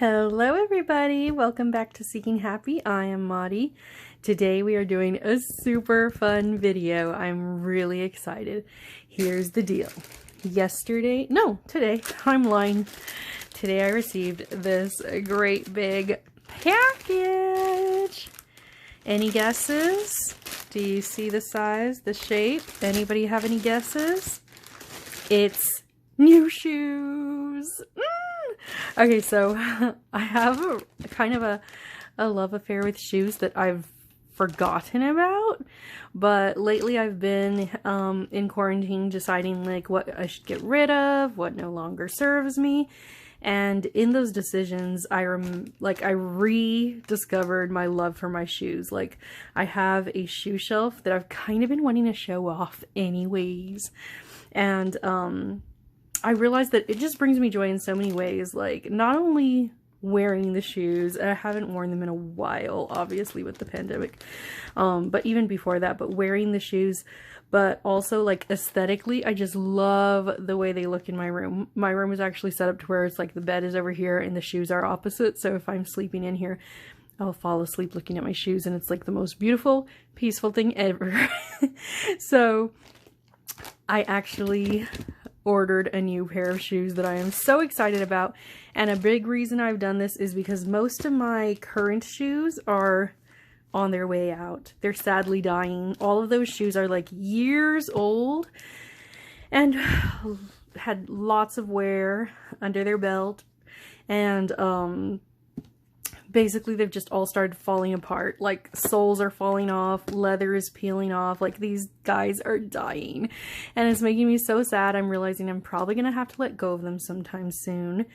Hello everybody, welcome back to Seeking Happy. I am Maudie. Today we are doing a super fun video. I'm really excited. Here's the deal. Today, I'm lying. Today I received this great big package. Any guesses? Do you see the size, the shape? Anybody have any guesses? It's new shoes. Okay, so I have a kind of a love affair with shoes that I've forgotten about, but lately I've been in quarantine deciding like what I should get rid of, what no longer serves me, and in those decisions I rediscovered my love for my shoes. Like, I have a shoe shelf that I've kind of been wanting to show off anyways, and I realized that it just brings me joy in so many ways. Like, not only wearing the shoes, and I haven't worn them in a while, obviously with the pandemic, but even before that, but wearing the shoes, but also like aesthetically, I just love the way they look in my room. My room is actually set up to where it's like the bed is over here and the shoes are opposite, so if I'm sleeping in here, I'll fall asleep looking at my shoes, and it's like the most beautiful, peaceful thing ever. So I actually ordered a new pair of shoes that I am so excited about, and a big reason I've done this is because most of my current shoes are on their way out. They're sadly dying. All of those shoes are like years old and had lots of wear under their belt, and basically they've just all started falling apart. Like, soles are falling off, leather is peeling off, like these guys are dying, and it's making me so sad. I'm realizing I'm probably gonna have to let go of them sometime soon,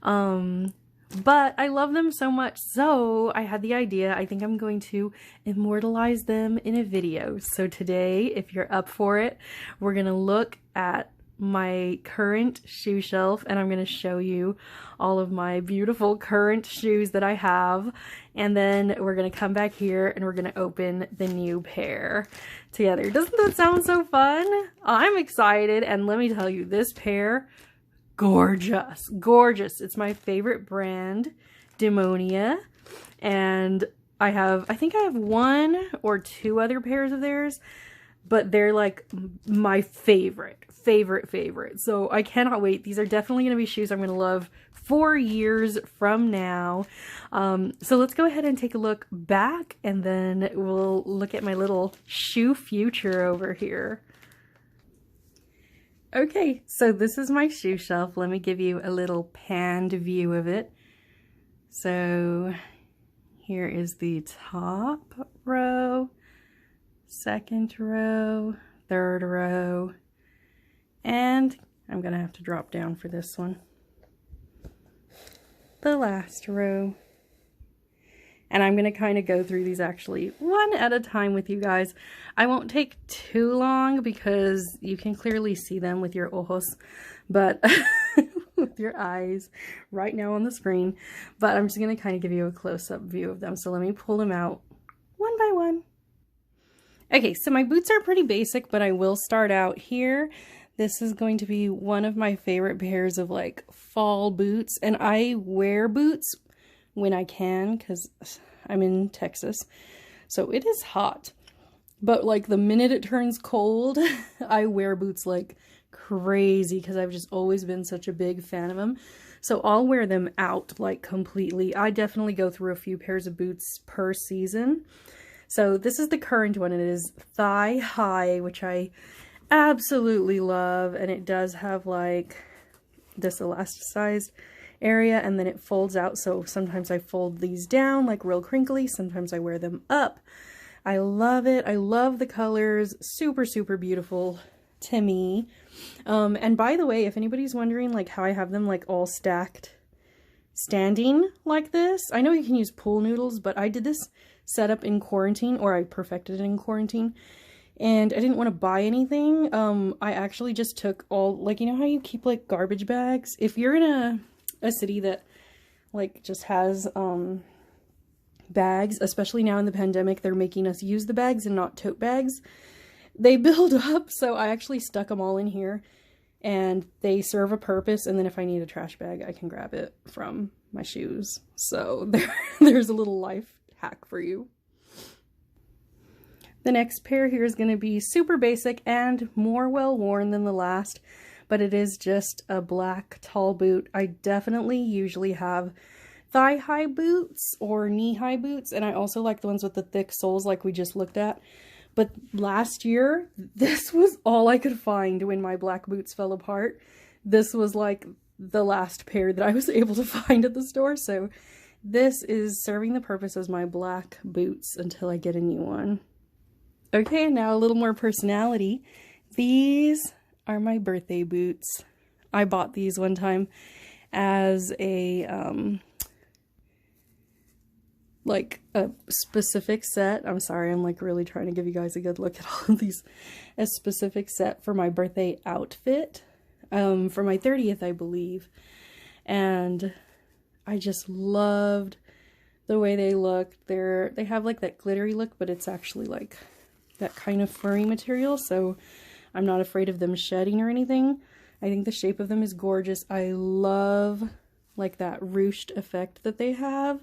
but I love them so much, so I had the idea. I think I'm going to immortalize them in a video. So today, if you're up for it, we're gonna look at my current shoe shelf, and I'm going to show you all of my beautiful current shoes that I have, and then we're going to come back here and we're going to open the new pair together. Doesn't that sound so fun? I'm excited, and let me tell you, this pair, gorgeous, gorgeous. It's my favorite brand, Demonia, and I think I have one or two other pairs of theirs, but they're like my favorite. So I cannot wait. These are definitely going to be shoes I'm going to love 4 years from now. So let's go ahead and take a look back, and then we'll look at my little shoe future over here. Okay, so this is my shoe shelf. Let me give you a little panned view of it. So here is the top row, second row, third row, and I'm gonna have to drop down for this one, the last row. And I'm gonna kind of go through these actually one at a time with you guys. I won't take too long because you can clearly see them with your ojos, but with your eyes right now on the screen, but I'm just gonna kind of give you a close-up view of them. So let me pull them out one by one. Okay, so my boots are pretty basic, but I will start out here. This is going to be one of my favorite pairs of like fall boots, and I wear boots when I can because I'm in Texas, so it is hot. But like the minute it turns cold, I wear boots like crazy because I've just always been such a big fan of them. So I'll wear them out like completely. I definitely go through a few pairs of boots per season. So this is the current one. It is thigh high, which I absolutely love, and it does have like this elasticized area, and then it folds out, so sometimes I fold these down like real crinkly, sometimes I wear them up. I love it. I love the colors. Super beautiful to me. And by the way, if anybody's wondering like how I have them like all stacked standing like this, I know you can use pool noodles, but I did this setup in quarantine, or I perfected it in quarantine, and I didn't want to buy anything. I actually just took all, like, you know how you keep like garbage bags? If you're in a city that like just has bags, especially now in the pandemic, they're making us use the bags and not tote bags. They build up, so I actually stuck them all in here and they serve a purpose, and then if I need a trash bag, I can grab it from my shoes. So there's a little life hack for you. The next pair here is going to be super basic and more well worn than the last, but it is just a black tall boot. I definitely usually have thigh-high boots or knee-high boots, and I also like the ones with the thick soles like we just looked at. But last year, this was all I could find when my black boots fell apart. This was like the last pair that I was able to find at the store, so this is serving the purpose as my black boots until I get a new one. Okay, now a little more personality. These are my birthday boots. I bought these one time as a like a specific set. I'm sorry, I'm like really trying to give you guys a good look at all of these. A specific set for my birthday outfit for my 30th, I believe. And I just loved the way they looked. They have like that glittery look, but it's actually like that kind of furry material, so I'm not afraid of them shedding or anything. I think the shape of them is gorgeous. I love like that ruched effect that they have.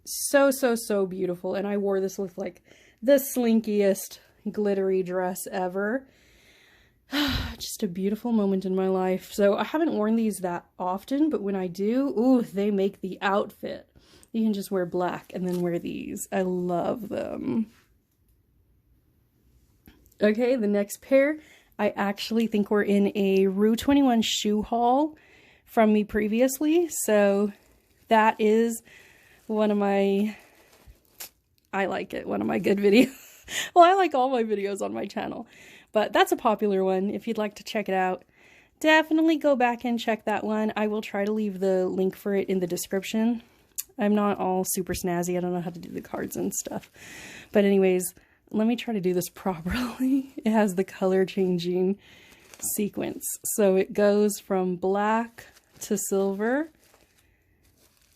So, so, so beautiful. And I wore this with like the slinkiest glittery dress ever. Just a beautiful moment in my life. So I haven't worn these that often, but when I do, ooh, they make the outfit. You can just wear black and then wear these. I love them. Okay, the next pair, I actually think we're in a Rue 21 shoe haul from me previously. So that is one of my good videos. Well, I like all my videos on my channel, but that's a popular one. If you'd like to check it out, definitely go back and check that one. I will try to leave the link for it in the description. I'm not all super snazzy. I don't know how to do the cards and stuff. But anyways, let me try to do this properly. It has the color changing sequence. So it goes from black to silver,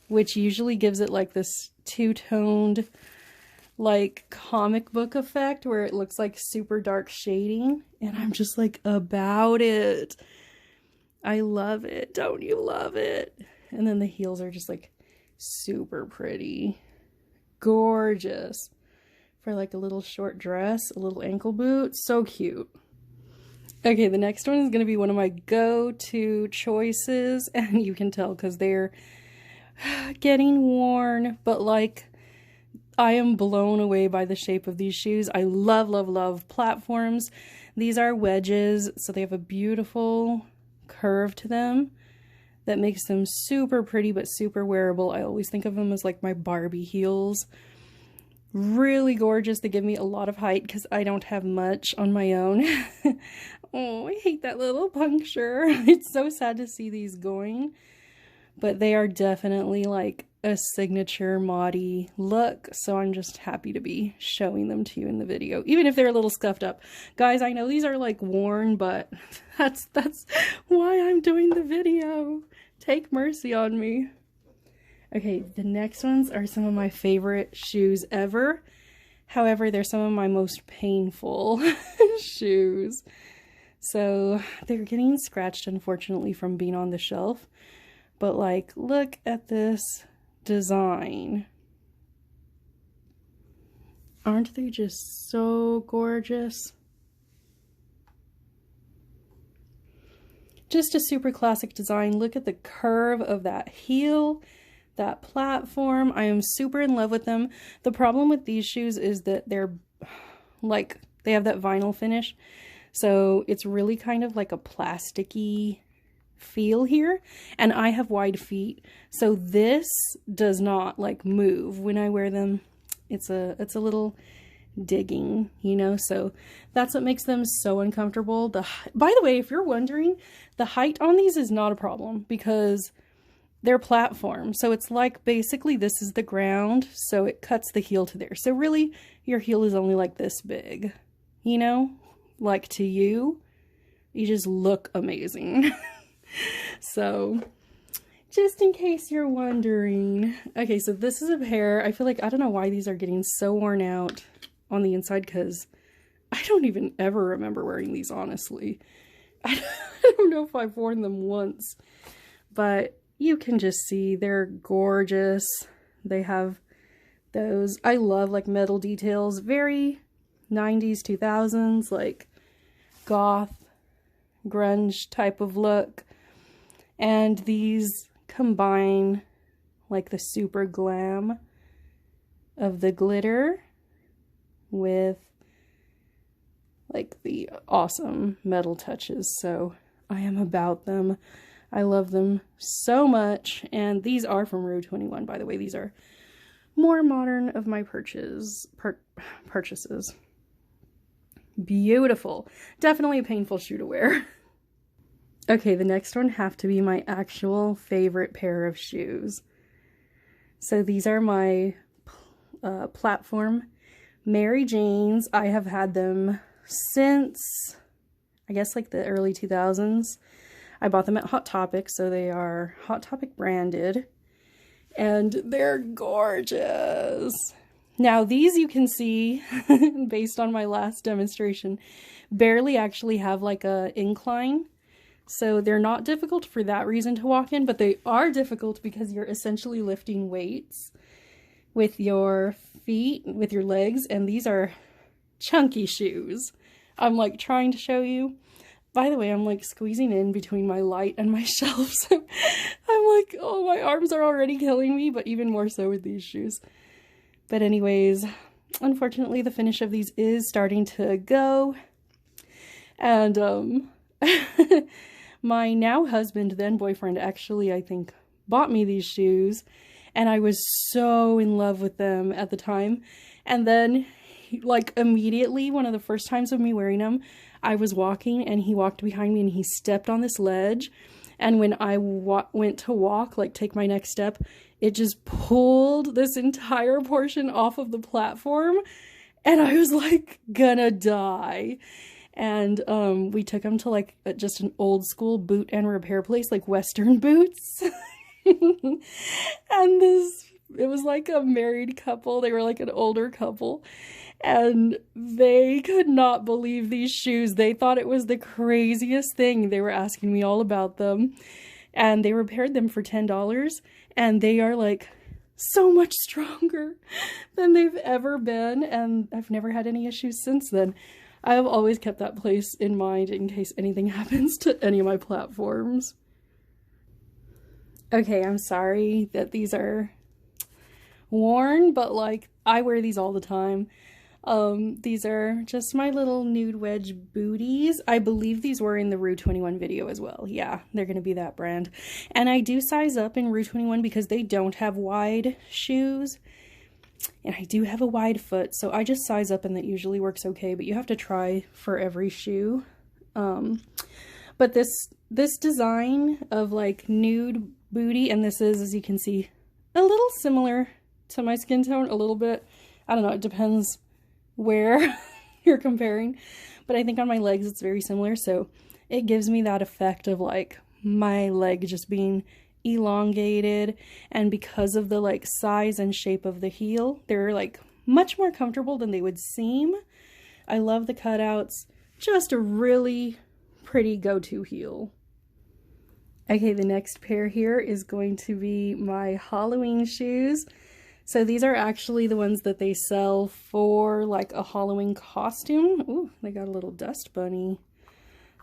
which usually gives it like this two-toned like comic book effect where it looks like super dark shading, and I'm just like about it. I love it. Don't you love it? And then the heels are just like super pretty. Gorgeous. For like a little short dress, a little ankle boot. So cute. Okay, the next one is going to be one of my go-to choices, and you can tell because they're getting worn, but like I am blown away by the shape of these shoes. I love, love, love platforms. These are wedges, so they have a beautiful curve to them that makes them super pretty but super wearable. I always think of them as like my Barbie heels. Really gorgeous. They give me a lot of height because I don't have much on my own. Oh, I hate that little puncture. It's so sad to see these going. But they are definitely like a signature Maudie look, so I'm just happy to be showing them to you in the video, even if they're a little scuffed up. Guys, I know these are like worn, but that's why I'm doing the video. Take mercy on me. Okay, the next ones are some of my favorite shoes ever. However, they're some of my most painful shoes. So they're getting scratched, unfortunately, from being on the shelf. But like, look at this design. Aren't they just so gorgeous? Just a super classic design. Look at the curve of that heel, that platform. I am super in love with them. The problem with these shoes is that they're like, they have that vinyl finish. So it's really kind of like a plasticky feel here, and I have wide feet, so this does not like move when I wear them. It's a little digging, you know, so that's what makes them so uncomfortable. By the way, if you're wondering, the height on these is not a problem because they're platform, so it's like basically this is the ground, so it cuts the heel to there. So really your heel is only like this big, you know, like to you just look amazing. So just in case you're wondering. Okay, so this is a pair. I feel like, I don't know why these are getting so worn out on the inside, because I don't even ever remember wearing these, honestly. I don't know if I've worn them once, but you can just see they're gorgeous. They have those, I love like metal details, very 90s, 2000s, like goth, grunge type of look. And these combine like the super glam of the glitter with like the awesome metal touches. So I am about them. I love them so much. And these are from Rue 21, by the way. These are more modern of my purchases. Beautiful. Definitely a painful shoe to wear. Okay, the next one have to be my actual favorite pair of shoes. So these are my platform Mary Janes. I have had them since, I guess, like the early 2000s. I bought them at Hot Topic, so they are Hot Topic branded, and they're gorgeous. Now these, you can see, based on my last demonstration, barely actually have like a incline. So they're not difficult for that reason to walk in, but they are difficult because you're essentially lifting weights with your feet, with your legs, and these are chunky shoes. I'm like trying to show you. By the way, I'm like squeezing in between my light and my shelf, so I'm like, oh, my arms are already killing me, but even more so with these shoes. But anyways, unfortunately, the finish of these is starting to go. And my now husband, then boyfriend, actually, I think, bought me these shoes, and I was so in love with them at the time. And then, like, immediately, one of the first times of me wearing them, I was walking, and he walked behind me, and he stepped on this ledge. And when I went to walk, like, take my next step, it just pulled this entire portion off of the platform, and I was, like, gonna die. And we took him to, like, just an old school boot and repair place, like Western Boots. And it was like a married couple. They were like an older couple. And they could not believe these shoes. They thought it was the craziest thing. They were asking me all about them. And they repaired them for $10. And they are like so much stronger than they've ever been. And I've never had any issues since then. I have always kept that place in mind in case anything happens to any of my platforms. Okay, I'm sorry that these are worn, but like I wear these all the time. These are just my little Nude Wedge booties. I believe these were in the Rue 21 video as well. Yeah, they're gonna be that brand. And I do size up in Rue 21 because they don't have wide shoes. And I do have a wide foot, so I just size up and that usually works okay, but you have to try for every shoe. But this design of like nude booty, and this is, as you can see, a little similar to my skin tone, a little bit. I don't know, it depends where you're comparing, but I think on my legs it's very similar, so it gives me that effect of like my leg just being elongated, and because of the like size and shape of the heel, they're like much more comfortable than they would seem. I love the cutouts. Just a really pretty go-to heel. Okay, the next pair here is going to be my Halloween shoes. So these are actually the ones that they sell for like a Halloween costume. Ooh, they got a little dust bunny.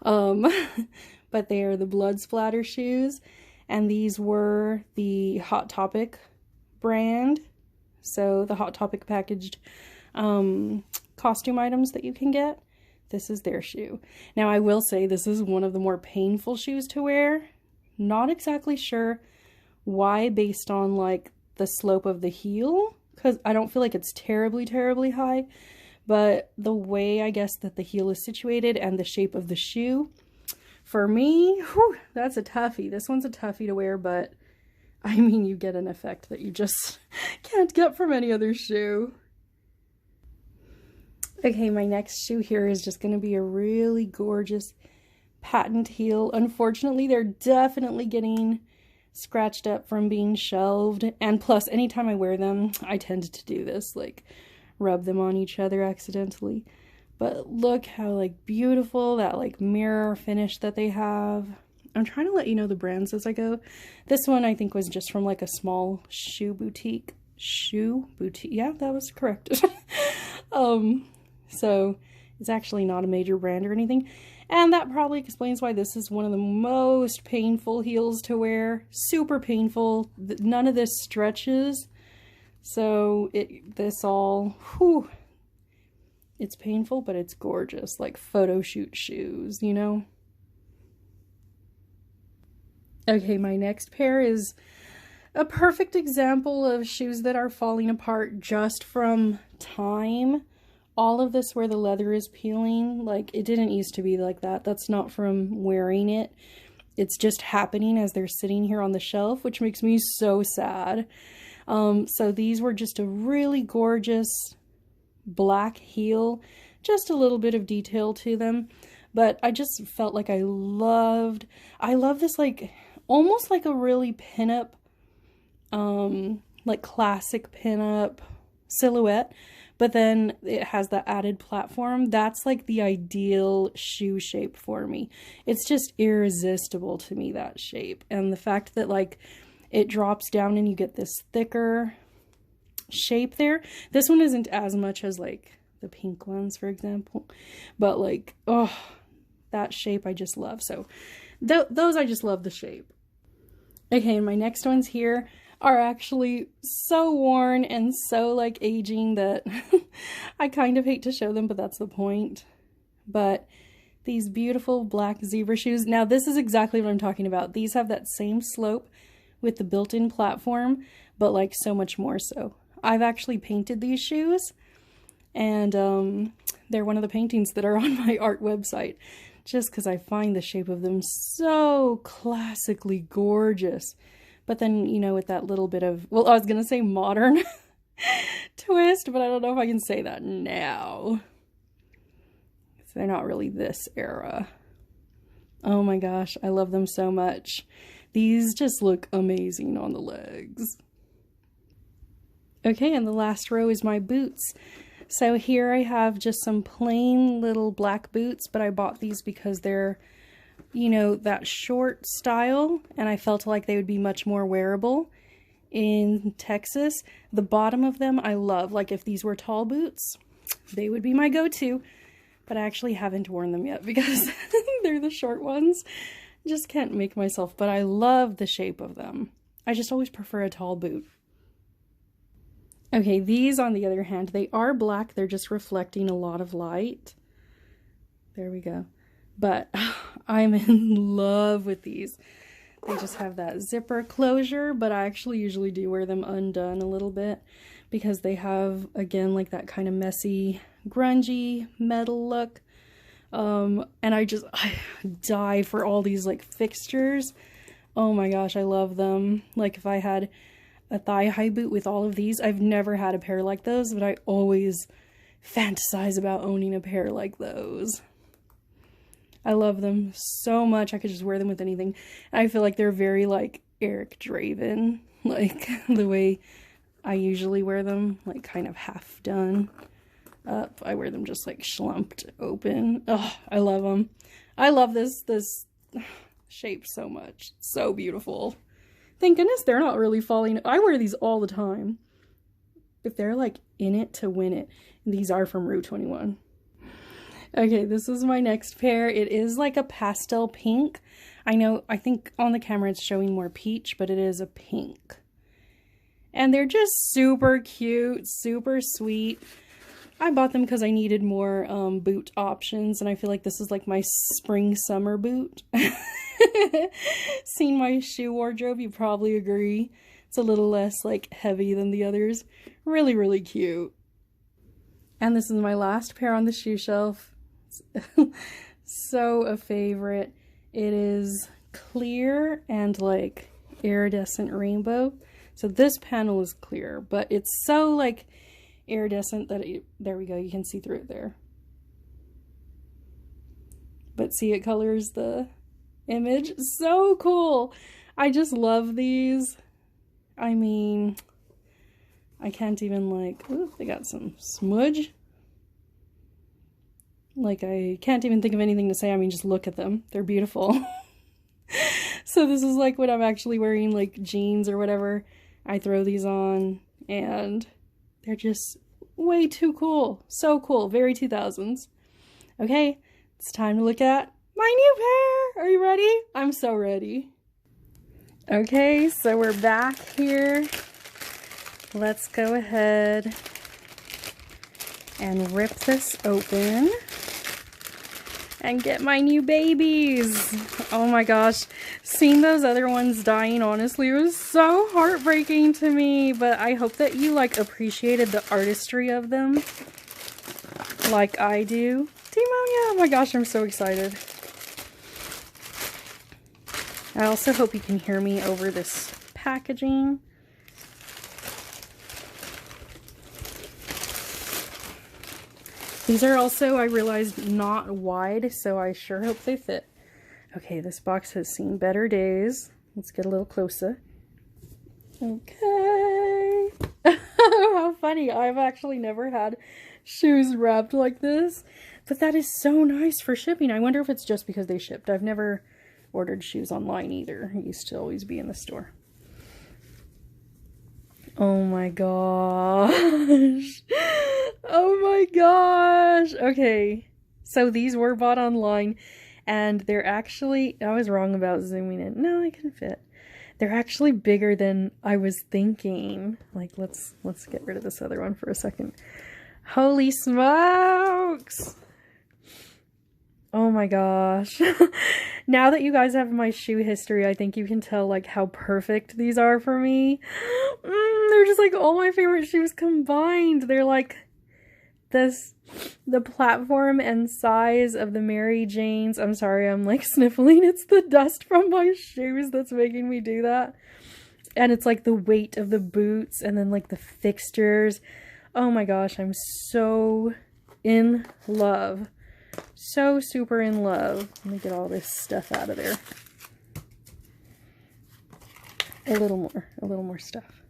But they are the blood splatter shoes. And these were the Hot Topic brand. So the Hot Topic packaged costume items that you can get. This is their shoe. Now I will say this is one of the more painful shoes to wear. Not exactly sure why, based on like the slope of the heel, because I don't feel like it's terribly high, but the way I guess that the heel is situated and the shape of the shoe, for me, whew, that's a toughie. This one's a toughie to wear, but I mean, you get an effect that you just can't get from any other shoe. Okay, my next shoe here is just going to be a really gorgeous patent heel. Unfortunately, they're definitely getting scratched up from being shelved, and plus anytime I wear them I tend to do this, like rub them on each other accidentally. But look how like beautiful that like mirror finish that they have. I'm trying to let you know the brands as I go. This one I think was just from like a small shoe boutique. Yeah, that was correct. So it's actually not a major brand or anything. And that probably explains why this is one of the most painful heels to wear. Super painful. None of this stretches. So this all, whew, it's painful, but it's gorgeous. Like photo shoot shoes, you know? Okay, my next pair is a perfect example of shoes that are falling apart just from time. All of this where the leather is peeling, like it didn't used to be like that. That's not from wearing it. It's just happening as they're sitting here on the shelf, which makes me so sad. So these were just a really gorgeous black heel, just a little bit of detail to them. But I just felt like I love this like, almost like a really pinup, like classic pinup silhouette. But then it has the added platform. That's like the ideal shoe shape for me. It's just irresistible to me, that shape. And the fact that like it drops down and you get this thicker shape there. This one isn't as much as like the pink ones, for example. But like, oh, that shape I just love. So those I just love the shape. Okay, and my next ones here are actually so worn and so like aging that I kind of hate to show them, but that's the point. But these beautiful black zebra shoes. Now this is exactly what I'm talking about. These have that same slope with the built-in platform, but like so much more so. I've actually painted these shoes, and they're one of the paintings that are on my art website, just because I find the shape of them so classically gorgeous. But then, you know, with that little bit of, well, I was going to say modern twist, but I don't know if I can say that now. They're not really this era. Oh my gosh, I love them so much. These just look amazing on the legs. Okay, and the last row is my boots. So here I have just some plain little black boots, but I bought these because they're, you know, that short style, and I felt like they would be much more wearable in Texas. The bottom of them I love. Like if these were tall boots, they would be my go-to, but I actually haven't worn them yet because they're the short ones. Just can't make myself, but I love the shape of them. I just always prefer a tall boot. Okay, these on the other hand, they are black. They're just reflecting a lot of light. There we go. But I'm in love with these. They just have that zipper closure, but I actually usually do wear them undone a little bit because they have, again, like that kind of messy, grungy metal look. And I die for all these like fixtures. Oh my gosh, I love them. Like if I had a thigh-high boot with all of these, I've never had a pair like those, but I always fantasize about owning a pair like those. I love them so much. I could just wear them with anything. And I feel like they're very like Eric Draven, like the way I usually wear them, like kind of half done up. I wear them just like schlumped open. Oh, I love them. I love this shape so much. So beautiful. Thank goodness they're not really falling. I wear these all the time. But they're like in it to win it. And these are from Rue 21. Okay, this is my next pair. It is like a pastel pink. I think on the camera it's showing more peach, but it is a pink. And they're just super cute, super sweet. I bought them because I needed more boot options, and I feel like this is like my spring summer boot. Seen my shoe wardrobe, you probably agree. It's a little less like heavy than the others. Really, really cute. And this is my last pair on the shoe shelf. So a favorite. It is clear and like iridescent rainbow. So this panel is clear, but it's so like iridescent that there we go, you can see through it there. But see, it colors the image. So cool. I just love these. I mean, I can't even like, ooh, they got some smudge. Like, I can't even think of anything to say. I mean, just look at them. They're beautiful. So this is like when I'm actually wearing like jeans or whatever. I throw these on and they're just way too cool. So cool. Very 2000s. Okay, it's time to look at my new pair. Are you ready? I'm so ready. Okay, so we're back here. Let's go ahead and rip this open and get my new babies. Oh my gosh, seeing those other ones dying, honestly, was so heartbreaking to me, but I hope that you like appreciated the artistry of them like I do. Demonia, oh my gosh, I'm so excited. I also hope you can hear me over this packaging. These are also, I realized, not wide, so I sure hope they fit. Okay, this box has seen better days. Let's get a little closer. Okay. How funny. I've actually never had shoes wrapped like this, but that is so nice for shipping. I wonder if it's just because they shipped. I've never ordered shoes online either. I used to always be in the store. Oh my gosh. Oh my gosh. Okay. So these were bought online and they're actually, I was wrong about zooming in. No, I can fit. They're actually bigger than I was thinking. Like, let's get rid of this other one for a second. Holy smokes. Oh my gosh. Now that you guys have my shoe history, I think you can tell like how perfect these are for me. They're just like all my favorite shoes combined. They're like the platform and size of the Mary Janes. I'm sorry, I'm like sniffling. It's the dust from my shoes that's making me do that. And it's like the weight of the boots and then like the fixtures. Oh my gosh, I'm so in love. So super in love. Let me get all this stuff out of there. A little more stuff.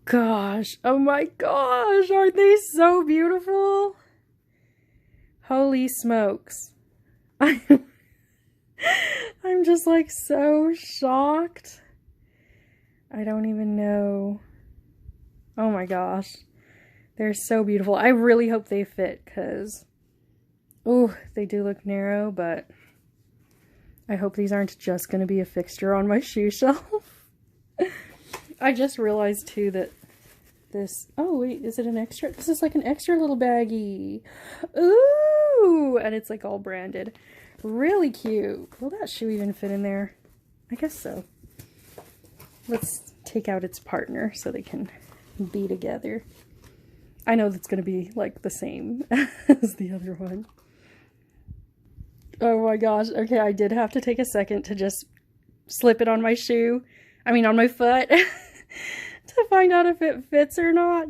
Gosh, oh my gosh, aren't they so beautiful? Holy smokes. I'm just like so shocked. I don't even know. Oh my gosh. They're so beautiful. I really hope they fit because, oh, they do look narrow, but I hope these aren't just going to be a fixture on my shoe shelf. I just realized too that this, oh wait, is it an extra? This is like an extra little baggie. Ooh, and it's like all branded. Really cute. Will that shoe even fit in there? I guess so. Let's take out its partner so they can be together. I know that's going to be like the same as the other one. Oh my gosh. Okay, I did have to take a second to just slip it on my shoe. I mean on my foot. To find out if it fits or not.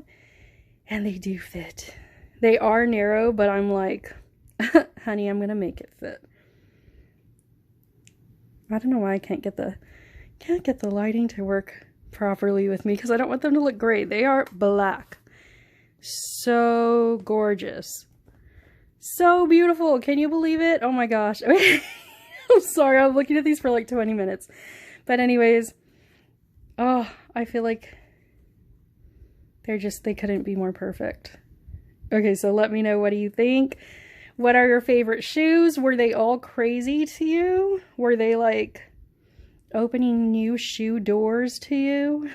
And they do fit. They are narrow, but I'm like, honey, I'm going to make it fit. I don't know why I can't get the lighting to work properly with me because I don't want them to look gray. They are black. So gorgeous. So beautiful. Can you believe it? Oh my gosh. I'm sorry. I'm looking at these for like 20 minutes. But anyways, oh, I feel like they couldn't be more perfect. Okay, so let me know, what do you think? What are your favorite shoes? Were they all crazy to you? Were they like opening new shoe doors to you?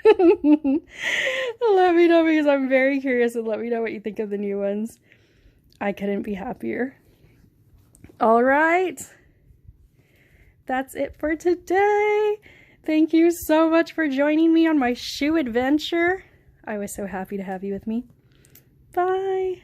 Let me know because I'm very curious, and let me know what you think of the new ones. I couldn't be happier. All right. That's it for today. Thank you so much for joining me on my shoe adventure. I was so happy to have you with me. Bye.